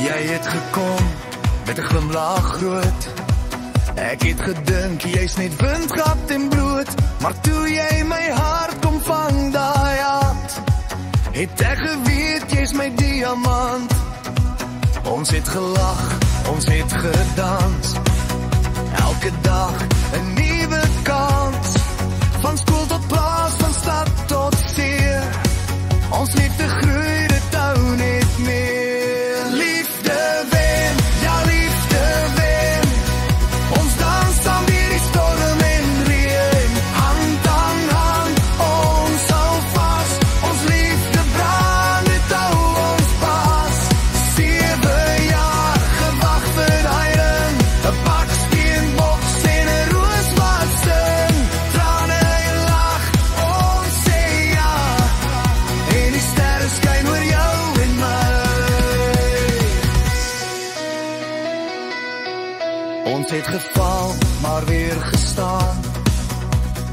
Jy het gekom met 'n glimlag groot. Ek het gedink jy's net windgat en bloot, maar toe jy my hart kom vang daai aand, het ek geweet jy's my diamant. Ons het gelag, ons het gedans, elke dag 'n nuwe kans. Van skool tot plaas, van stad tot see, ons liefde groei, dit hou net meer. Liefde wen, ja liefde wen, ons dans saam deur die storm en reën. Hand aan hand, ons hou vas, ons liefde brand, dit hou ons pas. 7 jaar gewag vir daai ring, 'n baksteenboks en 'n roos wat sing. Trane en lag, ons sê ja, en die sterre skyn oor jou en my. Ons het geval, maar weer gestaan,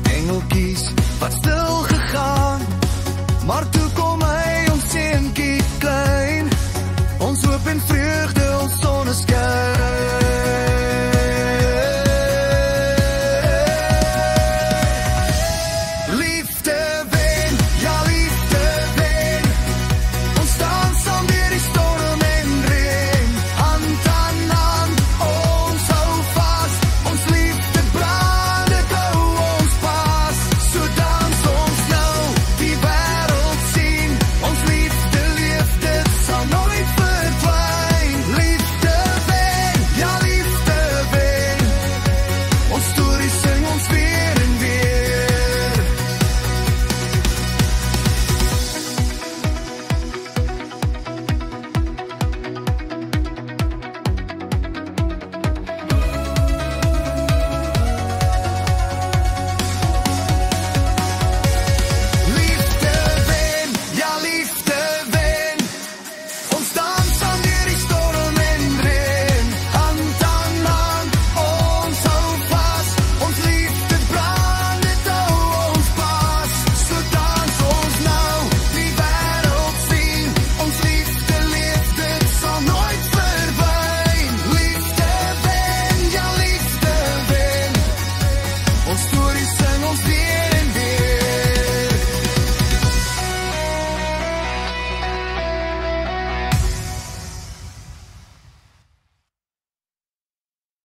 engeltjies wat stil gegaan, maar toe kom hy ons seentjie klein.